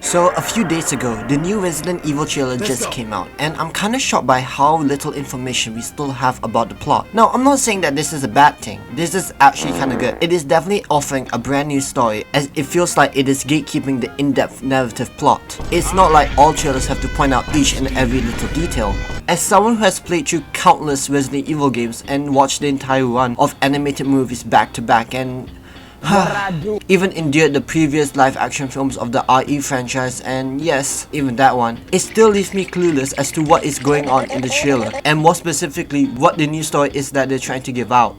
So a few days ago, the new Resident Evil trailer just came out, and I'm kinda shocked by how little information we still have about the plot. Now, I'm not saying that this is a bad thing. This is actually kinda good. It is definitely offering a brand new story, as it feels like it is gatekeeping the in-depth narrative plot. It's not like all trailers have to point out each and every little detail. As someone who has played through countless Resident Evil games and watched the entire run of animated movies back to back and even endured the previous live-action films of the RE franchise, and yes, even that one, it still leaves me clueless as to what is going on in the trailer, and more specifically, what the new story is that they're trying to give out.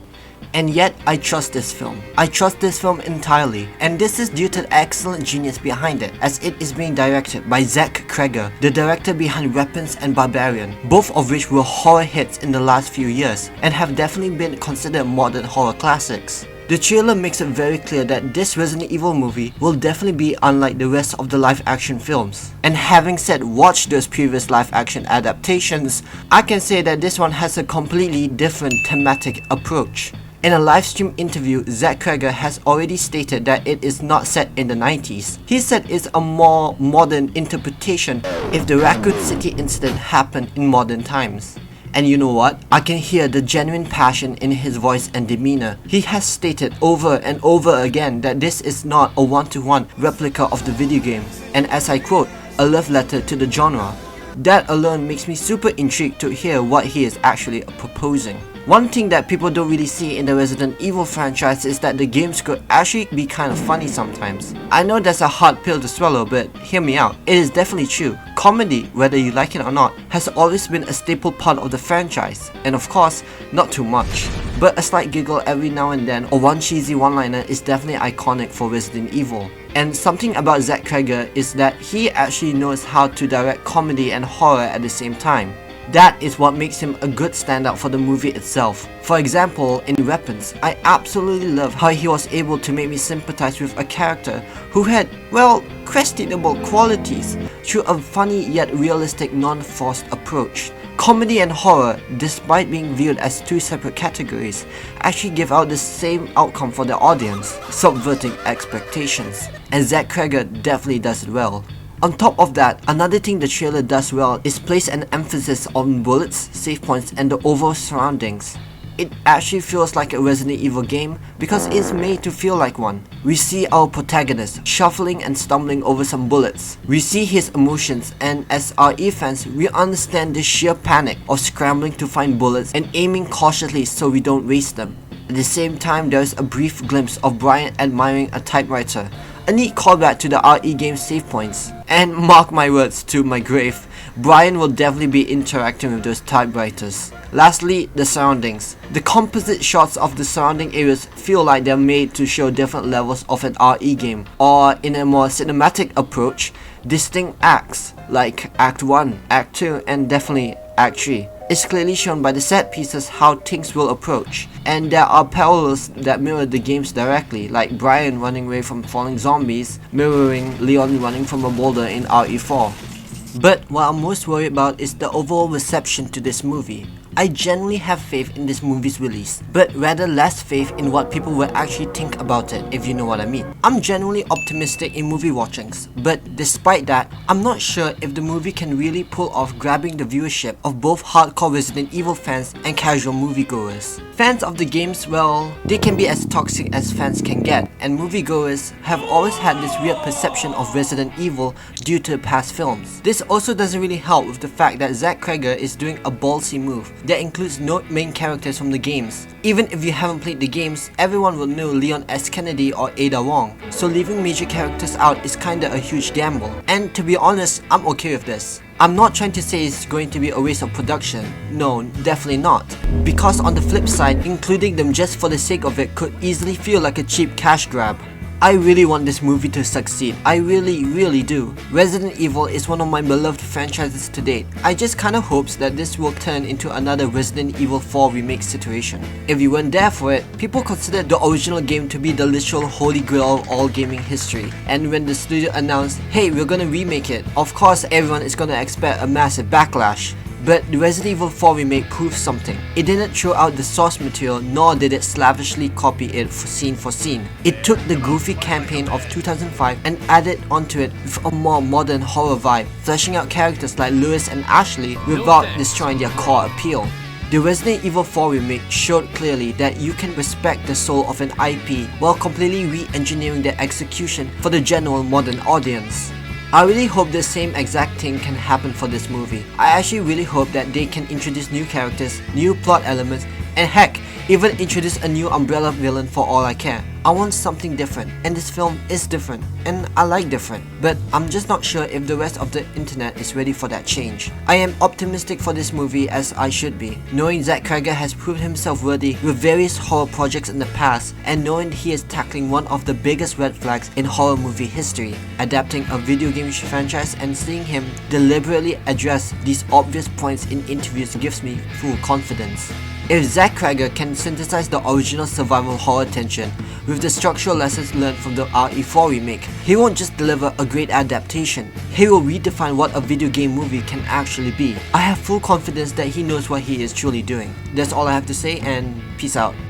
And yet, I trust this film. I trust this film entirely, and this is due to the excellent genius behind it, as it is being directed by Zach Cregger, the director behind Weapons and Barbarian, both of which were horror hits in the last few years, and have definitely been considered modern horror classics. The trailer makes it very clear that this Resident Evil movie will definitely be unlike the rest of the live-action films. And having said watch those previous live-action adaptations, I can say that this one has a completely different thematic approach. In a livestream interview, Zach Cregger has already stated that it is not set in the 90s. He said it's a more modern interpretation if the Raccoon City Incident happened in modern times. And you know what? I can hear the genuine passion in his voice and demeanor. He has stated over and over again that this is not a one-to-one replica of the video game, and as I quote, a love letter to the genre. That alone makes me super intrigued to hear what he is actually proposing. One thing that people don't really see in the Resident Evil franchise is that the games could actually be kind of funny sometimes. I know that's a hard pill to swallow, but hear me out. It is definitely true. Comedy, whether you like it or not, has always been a staple part of the franchise, and of course, not too much. But a slight giggle every now and then or one cheesy one-liner is definitely iconic for Resident Evil. And something about Zach Cregger is that he actually knows how to direct comedy and horror at the same time. That is what makes him a good standout for the movie itself. For example, in Weapons, I absolutely love how he was able to make me sympathize with a character who had, well, questionable qualities through a funny yet realistic non-forced approach. Comedy and horror, despite being viewed as two separate categories, actually give out the same outcome for the audience, subverting expectations. And Zach Cregger definitely does it well. On top of that, another thing the trailer does well is place an emphasis on bullets, save points, and the overall surroundings. It actually feels like a Resident Evil game because it's made to feel like one. We see our protagonist shuffling and stumbling over some bullets. We see his emotions, and as RE fans, we understand the sheer panic of scrambling to find bullets and aiming cautiously so we don't waste them. At the same time, there's a brief glimpse of Brian admiring a typewriter, a neat callback to the RE game's save points. And mark my words to my grave, Brian will definitely be interacting with those typewriters. Lastly, the surroundings. The composite shots of the surrounding areas feel like they're made to show different levels of an RE game, or in a more cinematic approach, distinct acts like Act 1, Act 2, and definitely Act 3. It's clearly shown by the set pieces how things will approach, and there are parallels that mirror the games directly, like Brian running away from falling zombies, mirroring Leon running from a boulder in RE4. But what I'm most worried about is the overall reception to this movie. I genuinely have faith in this movie's release, but rather less faith in what people will actually think about it, if you know what I mean. I'm genuinely optimistic in movie watchings, but despite that, I'm not sure if the movie can really pull off grabbing the viewership of both hardcore Resident Evil fans and casual moviegoers. Fans of the games, well, they can be as toxic as fans can get, and moviegoers have always had this weird perception of Resident Evil due to past films. This also doesn't really help with the fact that Zach Cregger is doing a ballsy move that includes no main characters from the games. Even if you haven't played the games, everyone will know Leon S. Kennedy or Ada Wong, so leaving major characters out is kinda a huge gamble. And to be honest, I'm okay with this. I'm not trying to say it's going to be a waste of production. No, definitely not. Because on the flip side, including them just for the sake of it could easily feel like a cheap cash grab. I really want this movie to succeed. I really do. Resident Evil is one of my beloved franchises to date. I just kinda hopes that this will turn into another Resident Evil 4 remake situation. If you weren't there for it, people considered the original game to be the literal holy grail of all gaming history. And when the studio announced, hey, we're gonna remake it, of course everyone is gonna expect a massive backlash. But the Resident Evil 4 remake proved something. It didn't throw out the source material, nor did it slavishly copy it scene for scene. It took the goofy campaign of 2005 and added onto it with a more modern horror vibe, fleshing out characters like Louis and Ashley without destroying their core appeal. The Resident Evil 4 remake showed clearly that you can respect the soul of an IP while completely re-engineering their execution for the general modern audience. I really hope the same exact thing can happen for this movie. I actually really hope that they can introduce new characters, new plot elements, and heck, even introduce a new umbrella villain for all I care. I want something different, and this film is different, and I like different, but I'm just not sure if the rest of the internet is ready for that change. I am optimistic for this movie as I should be, knowing Zach Cregger has proved himself worthy with various horror projects in the past, and knowing he is tackling one of the biggest red flags in horror movie history, adapting a video game franchise, and seeing him deliberately address these obvious points in interviews gives me full confidence. If Zach Cregger can synthesize the original survival horror tension with the structural lessons learned from the RE4 remake, he won't just deliver a great adaptation, he will redefine what a video game movie can actually be. I have full confidence that he knows what he is truly doing. That's all I have to say, and peace out.